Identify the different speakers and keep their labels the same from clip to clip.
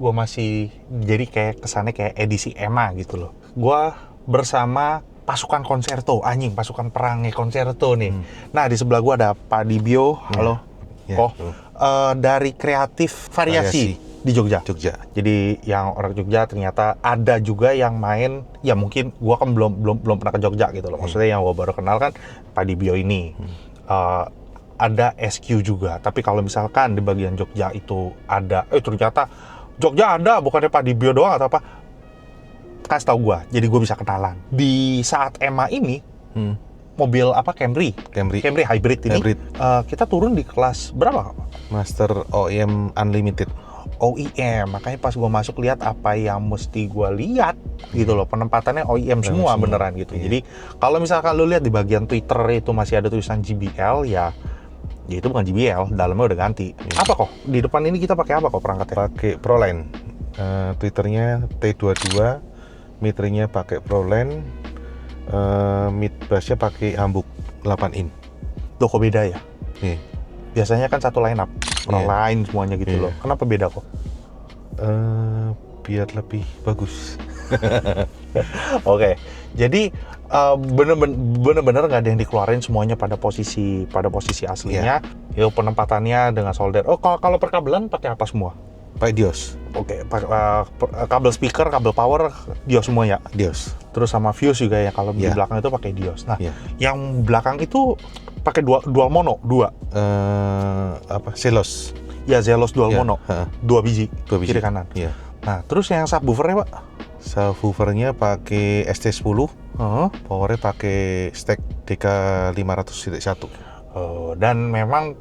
Speaker 1: gue masih jadi kayak kesannya kayak edisi EMA gitu loh. Gue bersama pasukan konserto, anjing pasukan perangnya konserto nih. Nah di sebelah gue ada Pak Dibio, halo. Dari Kreatif Variasi di Jogja. Jadi yang orang Jogja ternyata ada juga yang main, ya mungkin gue kan belum pernah ke Jogja gitu loh. Maksudnya yang gue baru kenal kan Pak Dibio ini. Ada SQ juga, tapi kalau misalkan di bagian Jogja itu ada, ternyata Jogja ada, bukannya Pak Dibio doang atau apa, kasih tau gue, jadi gue bisa kenalan. Di saat EMA ini, mobil apa, Camry Hybrid ini, kita turun di kelas berapa?
Speaker 2: Master OEM Unlimited.
Speaker 1: OEM, makanya pas gue masuk lihat apa yang mesti gue lihat gitu loh, penempatannya OEM semua beneran gitu. Jadi kalau misalkan lu lihat di bagian Twitter itu masih ada tulisan JBL, ya itu bukan JBL, dalamnya udah ganti. Apa kok? Di depan ini kita pakai apa kok perangkatnya?
Speaker 2: Pakai Proline. Twitternya T22, meternya pakai Proline, mid bassnya pakai Hamburg 8 in.
Speaker 1: Loh kok beda ya? Biasanya kan satu line up, Proline semuanya gitu loh. Kenapa beda kok?
Speaker 2: Biar lebih bagus.
Speaker 1: Oke. Jadi bener-bener nggak ada yang dikeluarin, semuanya pada posisi aslinya. Itu penempatannya dengan solder. Oh, kalau perkabelan pakai apa semua?
Speaker 2: Pakai Dios.
Speaker 1: Oke, kabel speaker, kabel power Dios semua ya?
Speaker 2: Dios.
Speaker 1: Terus sama fuse juga ya, kalau di belakang itu pakai Dios. Nah, yang belakang itu pakai dual mono, dua.
Speaker 2: Zelos.
Speaker 1: Ya, Zelos dual mono. Dua biji, kiri kanan.
Speaker 2: Iya.
Speaker 1: Nah, terus yang subwoofernya, Pak?
Speaker 2: Subwoofernya pakai ST10. Powernya pakai stack DK500-1.
Speaker 1: Dan memang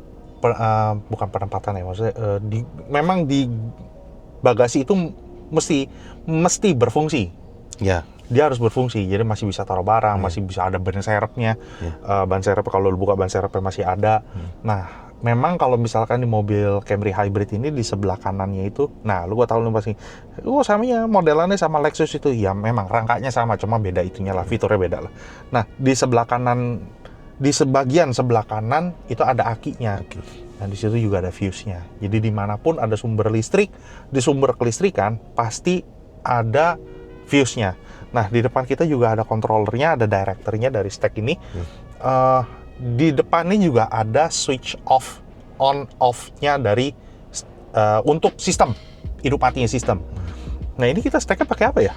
Speaker 1: bukan penempatan ya, maksudnya memang di bagasi itu mesti berfungsi. Ya. Dia harus berfungsi, jadi masih bisa taruh barang, masih bisa ada ban serepnya. Ban serep kalau lu buka ban serepnya masih ada. Nah, memang kalau misalkan di mobil Camry Hybrid ini di sebelah kanannya itu, nah lu gua tahu lu pasti, samanya modelannya sama Lexus itu, ya memang rangkanya sama, cuma beda itunya lah, fiturnya beda lah. Nah, di sebelah kanan, di sebagian sebelah kanan itu ada akinya. Dan di situ juga ada fuse-nya. Jadi dimanapun ada sumber listrik, di sumber kelistrikan pasti ada fuse-nya. Nah, di depan kita juga ada controllernya, ada directornya dari stack ini. Di depan ini juga ada switch off, on off-nya dari untuk sistem, hidup matinya sistem. Nah, ini kita stack-nya pakai apa ya?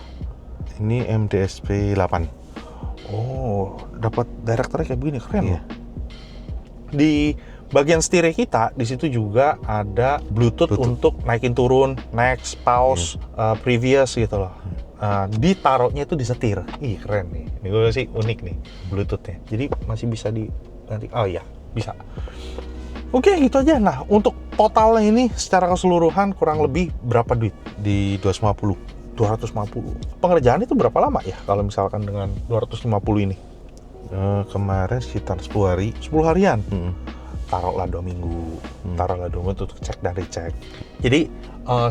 Speaker 2: Ini MDSP 8.
Speaker 1: Oh, dapat directornya kayak begini, keren loh. Di bagian setirnya kita, di situ juga ada Bluetooth untuk naikin turun, next, pause, previous gitu loh. Ditaruhnya itu di setir. Ih, keren nih. Ini gue sih unik nih Bluetooth-nya. Jadi masih bisa nanti. Oh iya, bisa. Oke, gitu aja. Nah, untuk totalnya ini secara keseluruhan kurang lebih berapa duit?
Speaker 2: Di 250.
Speaker 1: 250. Pengerjaan itu berapa lama ya kalau misalkan dengan 250 ini?
Speaker 2: Kemarin sekitar 10 hari.
Speaker 1: 10 harian? Taruhlah 2 minggu. Taruhlah 2 minggu untuk cek dan recheck. Jadi,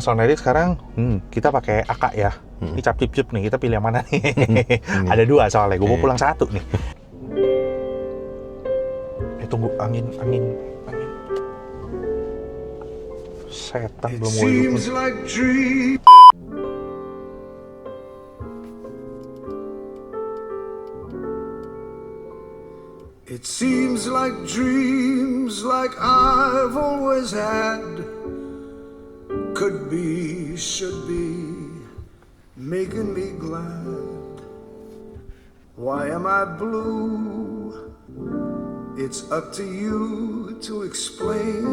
Speaker 1: sound edit sekarang kita pakai AK ya. Ini cap-cip nih, kita pilih yang mana nih? Ada 2 soalnya, gue mau pulang 1 nih. Tunggu, angin. Setan belum mau hidup.
Speaker 3: It seems like dreams like I've always had. Could be, should be, making me glad. Why am I blue? It's up to you to explain.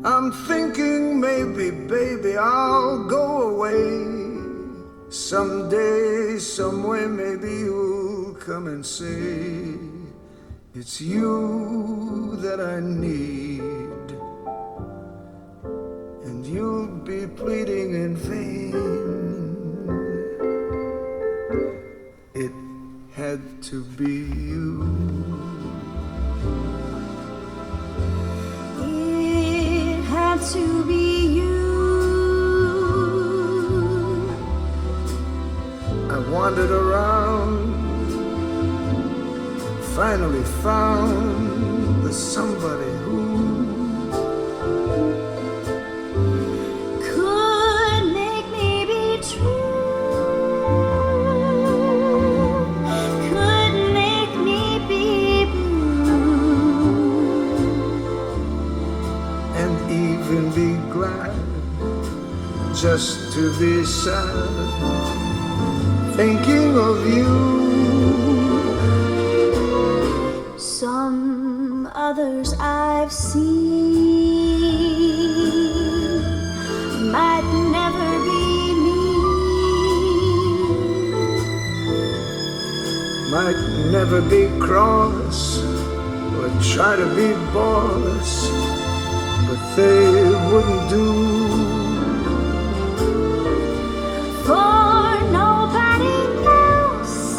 Speaker 3: I'm thinking maybe, baby, I'll go away. Someday, somewhere, maybe you'll come and say it's you that I need, and you'll be pleading in vain. It had to be you.
Speaker 4: It had to be you.
Speaker 3: I wandered around, finally found the somebody who be glad, just to be sad, thinking of you.
Speaker 4: Some others I've seen might never be me,
Speaker 3: Might never be cross or try to be boss, but they wouldn't do.
Speaker 4: for nobody else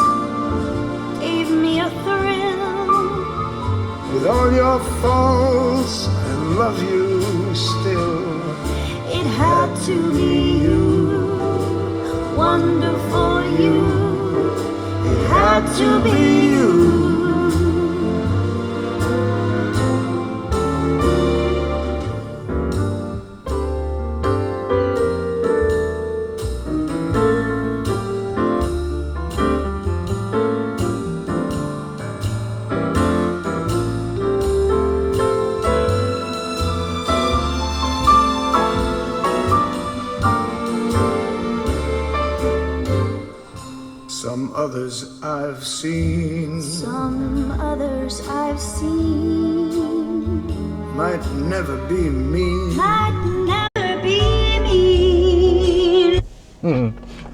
Speaker 4: gave me a thrill.
Speaker 3: With all your faults, I love you still.
Speaker 4: It had to be you, wonderful you. It had to be you.
Speaker 3: Some others I've seen
Speaker 4: Some others I've seen
Speaker 3: might never be me.
Speaker 4: might never be me.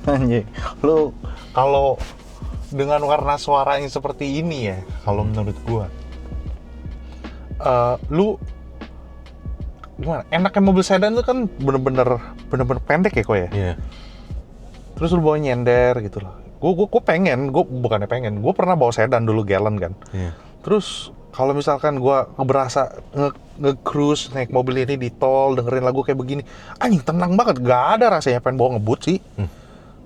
Speaker 1: Anjing, lu kalau dengan warna suara yang seperti ini ya, kalau menurut gua, lu gimana? Enaknya mobil sedan itu kan bener-bener pendek ya kok ya.
Speaker 2: Iya.
Speaker 1: Terus lu bawa nyender gitu loh. Gue bukannya pengen, gue pernah bawa sedan dulu Gallon kan.
Speaker 2: Iya.
Speaker 1: Terus kalau misalkan gue berasa nge-cruise naik mobil ini di tol, dengerin lagu kayak begini, anjing tenang banget, gak ada rasanya pengen bawa ngebut sih.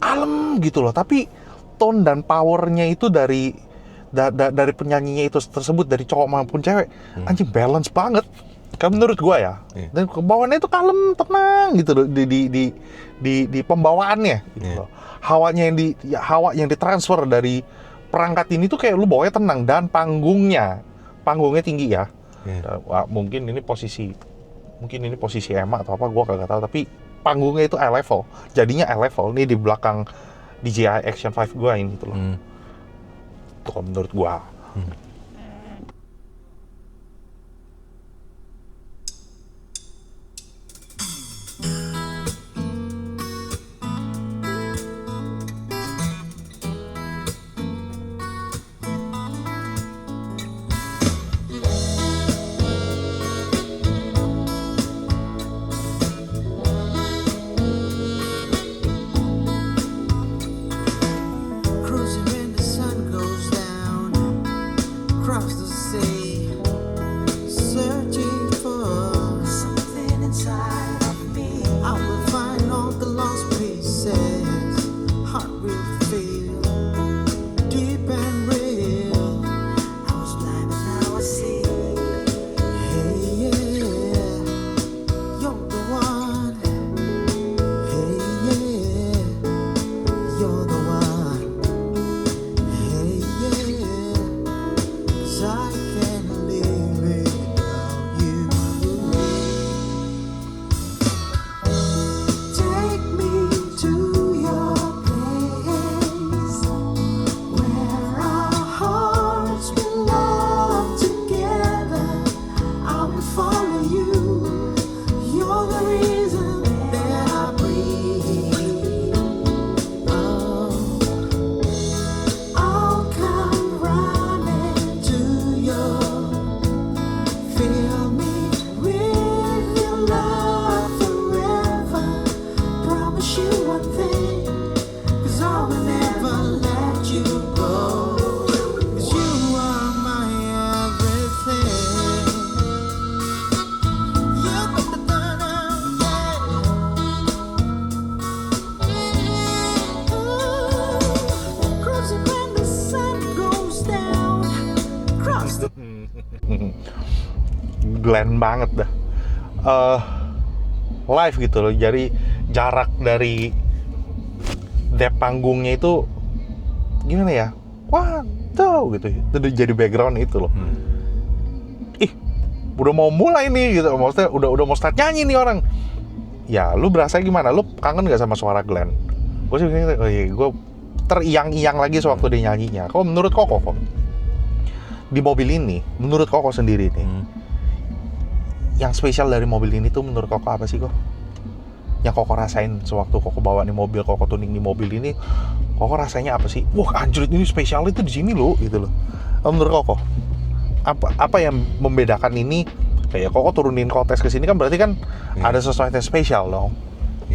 Speaker 1: Kalem gitu loh, tapi tone dan powernya itu dari penyanyinya itu tersebut, dari cowok maupun cewek, anjing balance banget. Kan menurut gue ya.
Speaker 2: Iya.
Speaker 1: Dan kebawaannya itu kalem, tenang gitu loh di pembawaannya gitu
Speaker 2: Iya.
Speaker 1: loh. Hawa yang ditransfer dari perangkat ini tuh kayak lu bawanya tenang, dan panggungnya tinggi ya.
Speaker 2: Iya.
Speaker 1: Wah, mungkin ini posisi Emma atau apa gua kagak tahu, tapi panggungnya itu eye level. Jadinya eye level nih di belakang DJI Action 5 gua ini gitu loh. Tuh kalau menurut gua.
Speaker 5: Cruising when the sun goes down across the sea, searching for something inside of me. I will find all the lost pieces, heart will feel deep and real. I was blind but now I see. Hey yeah, you're the one. Hey yeah, you're the one. Hey yeah, 'cause I can't live without you. Take me to your place where our hearts belong together. I will follow you. You're the reason that I breathe. Oh, I'll come running to you. Fill me with your love forever. Promise you one thing, 'cause I will never let you go. 'Cause you are my everything. You put the gun out there. Cruising when the sun goes down. Cross the
Speaker 1: Glenn banget dah. Live gitu loh. Jadi jarak dari depth panggungnya itu gimana ya? Wah, tuh gitu. Itu jadi background itu loh. Ih, udah mau mulai nih gitu, maksudnya udah mau start nyanyi nih orang. Ya lu berasa gimana? Lu kangen gak sama suara Glenn? Gue sih gini, oh iya, gue teriang-iang lagi sewaktu dia nyanyinya. Kalau menurut Koko kok di mobil ini, menurut Koko sendiri nih, yang spesial dari mobil ini tuh menurut Koko apa sih kok? Yang Koko rasain sewaktu Koko bawa nih mobil, Koko tuning di mobil ini, Koko rasanya apa sih? Wah anjir, ini spesial itu di sini loh, gitu loh. Menurut Koko, apa yang membedakan ini? Kayak Koko turunin kontes ke sini kan berarti kan ada sesuatu yang spesial dong.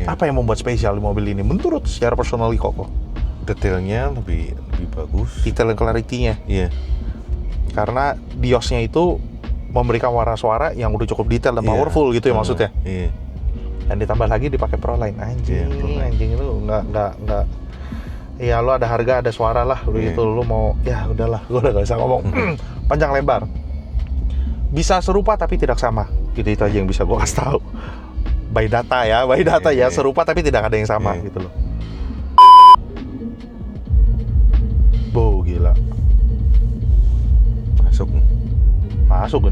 Speaker 1: Apa yang membuat spesial di mobil ini? Menurut secara personally Koko?
Speaker 2: Detailnya lebih bagus.
Speaker 1: Detail dan clarity-nya.
Speaker 2: Iya.
Speaker 1: Karena Diosnya itu memberikan warna suara yang udah cukup detail dan powerful gitu ya maksudnya.
Speaker 2: Iya.
Speaker 1: Dan ditambah lagi dipakai Proline. Anjing itu nggak. Ya lo ada harga, ada suara lah, udah gitu lo mau, ya udahlah, gue udah gak bisa ngomong panjang lebar. Bisa serupa tapi tidak sama, gitu itu aja yang bisa gue kasih tahu. By data ya, serupa tapi tidak ada yang sama gitu loh. Bo gila, masuk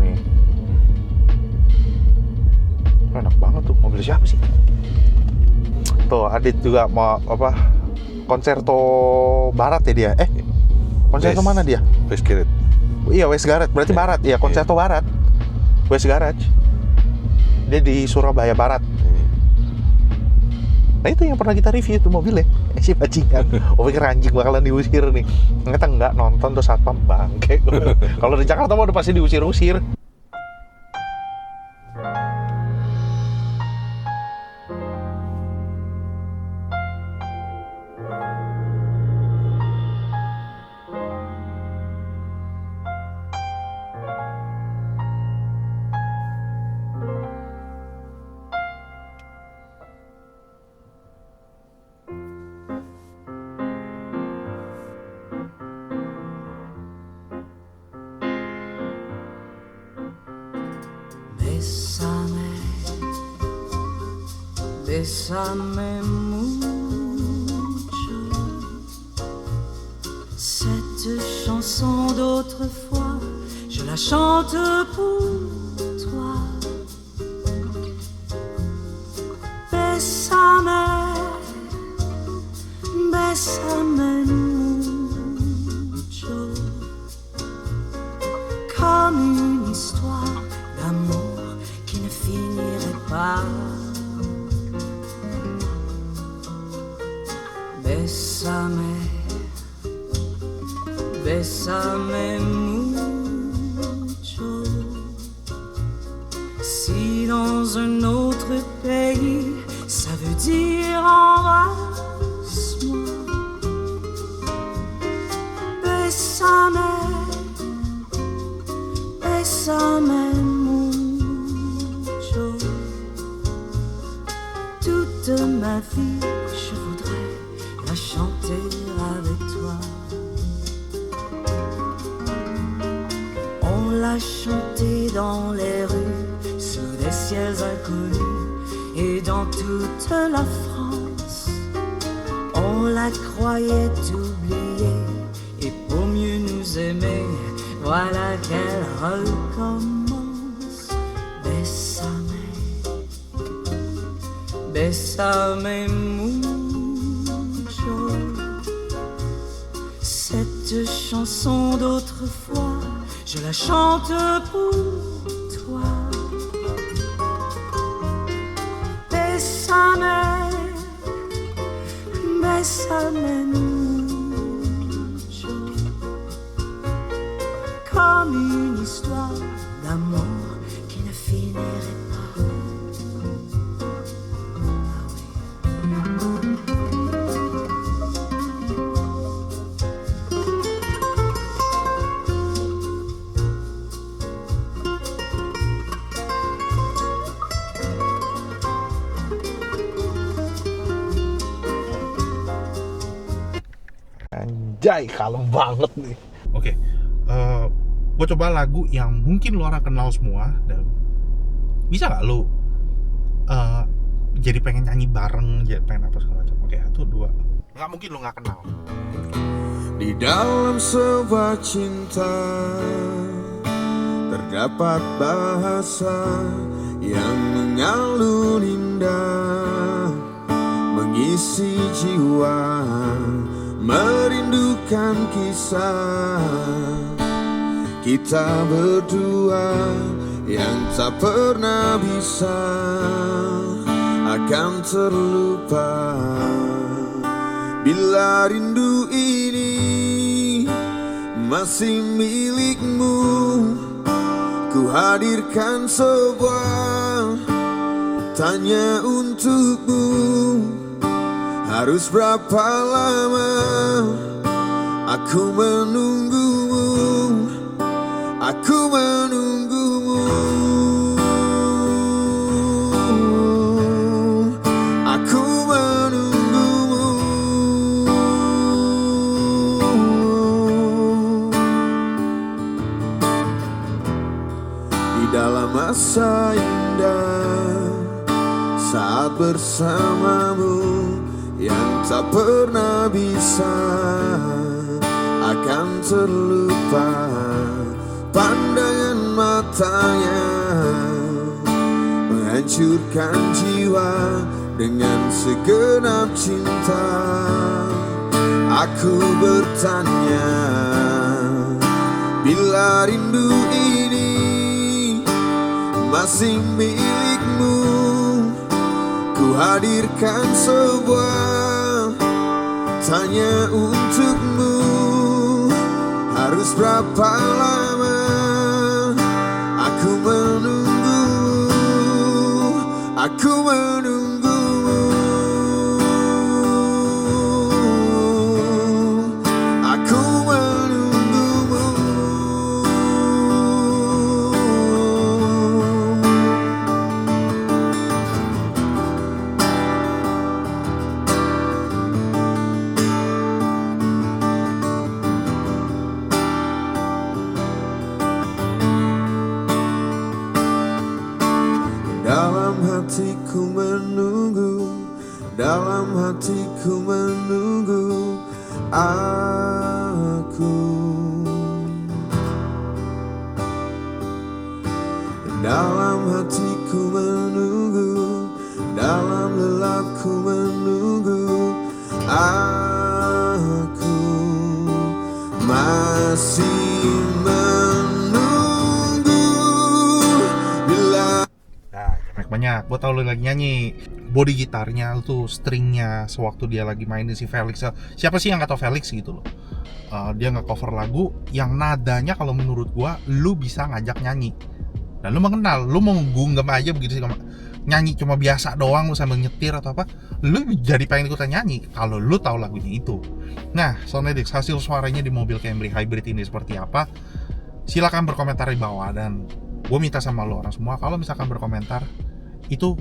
Speaker 1: nih. Enak banget tuh, mobil siapa sih? Tuh Adit juga mau apa? Konserto Barat ya dia? Konserto mana dia?
Speaker 2: West Garage.
Speaker 1: Iya West Garage, berarti Barat. Iya, konserto Barat. West Garage. Dia di Surabaya Barat. Nah itu yang pernah kita review tuh mobilnya. Si bajingan. Oh pikir anjing bakalan diusir nih. Ternyata enggak, nonton tuh satpam bangke. Kalau di Jakarta mau udah pasti diusir-usir.
Speaker 5: Bésame mucho. Cette chanson d'autrefois, je la chante pour toi. Bésame, bésame mucho. Comme une histoire d'amour qui ne finirait pas. Bésame, bésame mucho. Si dans un autre pays, ça veut dire embrasse-moi. Bésame, bésame mucho. Toute ma vie, je voudrais la chanter avec toi. On l'a chanté dans les rues, sous des ciels inconnus, et dans toute la France. On la croyait oubliée, et pour mieux nous aimer, voilà qu'elle recommence. Bésame, bésame mucho. Cette chanson d'autrefois, je la chante pour toi. Bésame, bésame mucho. Comme une histoire d'amour qui ne finirait pas.
Speaker 1: Anjay, kalem banget nih. Oke, gue coba lagu yang mungkin lo orang kenal semua dan bisa nggak lo jadi pengen nyanyi bareng, jadi pengen apa segala macam. Oke, 1, 2. Nggak mungkin lo nggak kenal.
Speaker 3: Di dalam sebuah cinta terdapat bahasa yang mengalun indah, mengisi jiwa, merindukan kisah kita berdua yang tak pernah bisa akan terlupa. Bila rindu ini masih milikmu, ku hadirkan sebuah tanya untukmu. Harus berapa lama aku menunggumu, aku menunggumu, aku menunggumu. Di dalam masa indah saat bersamamu yang tak pernah bisa akan terlupa. Pandangan matanya menghancurkan jiwa dengan segenap cinta. Aku bertanya, bila rindu ini masih milikmu, ku hadirkan sebuah tanya untukmu. Harus berapa lama aku menunggu, aku menunggumu, aku menunggumu. Dalam hatiku menunggu, dalam hatiku menunggu aku. Dalam hatiku menunggu, dalam lelapku menunggu aku. Masih menunggu bila.
Speaker 1: Nah, banyak. Gue tau lu lagi nyanyi. Body gitarnya tuh, stringnya sewaktu dia lagi mainin si Felix. Siapa sih yang gak tau Felix gitu loh? Dia nge-cover lagu yang nadanya kalau menurut gue lu bisa ngajak nyanyi. Dan lu mengenal, lu mau gunggam aja begitu sih, nyanyi cuma biasa doang lu sambil nyetir atau apa, lu jadi pengen ikutan nyanyi kalau lu tahu lagunya itu. Nah, Soundedix hasil suaranya di mobil Camry Hybrid ini seperti apa? Silakan berkomentar di bawah, dan gue minta sama lo orang semua kalau misalkan berkomentar itu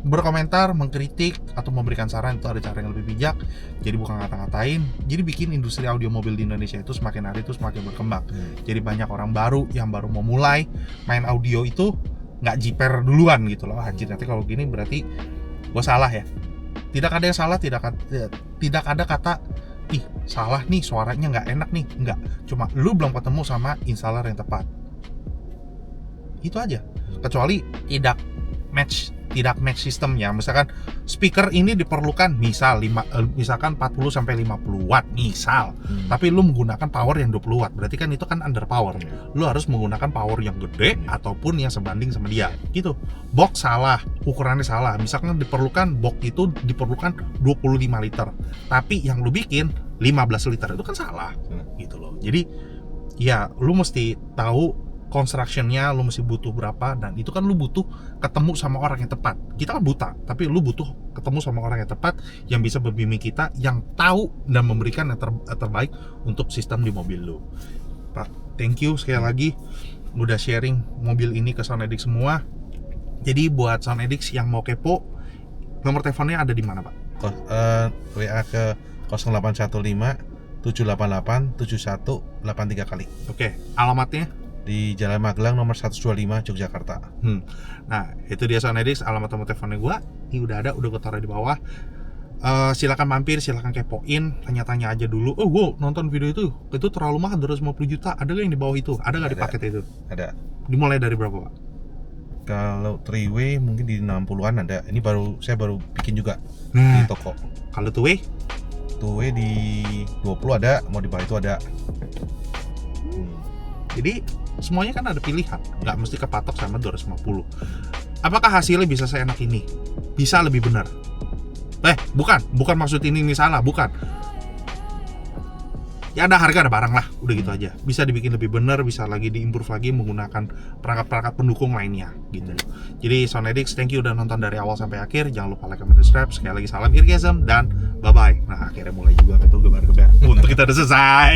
Speaker 1: berkomentar, mengkritik atau memberikan saran itu ada cara yang lebih bijak. Jadi bukan ngata-ngatain. Jadi bikin industri audio mobil di Indonesia itu semakin hari itu semakin berkembang. Jadi banyak orang baru yang baru mau mulai main audio itu nggak jiper duluan gitu loh. Anjir, nanti kalau gini berarti gue salah ya. Tidak ada yang salah, tidak ada kata ih salah nih, suaranya nggak enak nih. Nggak, cuma lu belum ketemu sama installer yang tepat. Itu aja. Kecuali tidak match sistemnya. Misalkan speaker ini diperlukan misalkan 40 sampai 50 watt misal. Tapi lu menggunakan power yang 20 watt. Berarti kan itu kan under power. Lu harus menggunakan power yang gede ataupun yang sebanding sama dia. Gitu. Box salah, ukurannya salah. Misalkan box itu diperlukan 25 liter. Tapi yang lu bikin 15 liter itu kan salah. Gitu loh. Jadi ya lu mesti tahu construction-nya, lu mesti butuh berapa, dan itu kan lu butuh ketemu sama orang yang tepat. Kita kan buta, tapi lu butuh ketemu sama orang yang tepat yang bisa membimbing kita, yang tahu dan memberikan yang terbaik untuk sistem di mobil lu. Pak, thank you sekali lagi udah sharing mobil ini ke Soundedix semua. Jadi buat Soundedix yang mau kepo, nomor teleponnya ada di mana, Pak?
Speaker 2: WA ke 0815 788 7183 kali.
Speaker 1: Oke, alamatnya
Speaker 2: Di Jalan Magelang nomor 125 Yogyakarta.
Speaker 1: Nah, itu dia Soundedix, alamat nomor teleponnya gua. Ini udah gue taruh di bawah. Silakan mampir, silakan kepoin, tanya-tanya aja dulu. Oh, gua nonton video itu terlalu mahal 250 juta. Ada gak yang di bawah itu? Ada gak di paket itu?
Speaker 2: Ada.
Speaker 1: Dimulai dari berapa, Pak?
Speaker 2: Kalau 3-way mungkin di 60-an ada. Ini saya baru bikin juga
Speaker 1: Nah,
Speaker 2: di toko.
Speaker 1: kalau 2-way
Speaker 2: 2-way di 20 ada, mau di bawah itu ada.
Speaker 1: jadi semuanya kan ada pilihan, nggak mesti kepatok sama 250. Apakah hasilnya bisa seenak ini? Bisa lebih benar? Bukan maksud ini salah, bukan. Ya ada harga ada barang lah, udah gitu aja. Bisa dibikin lebih benar, bisa lagi diimprove lagi menggunakan perangkat-perangkat pendukung lainnya gitu. Jadi Sound Addicts, thank you udah nonton dari awal sampai akhir. Jangan lupa like, comment, subscribe. Sekali lagi salam Eargasm dan bye bye. Nah akhirnya mulai juga tuh gebar-gebar untuk kita udah selesai.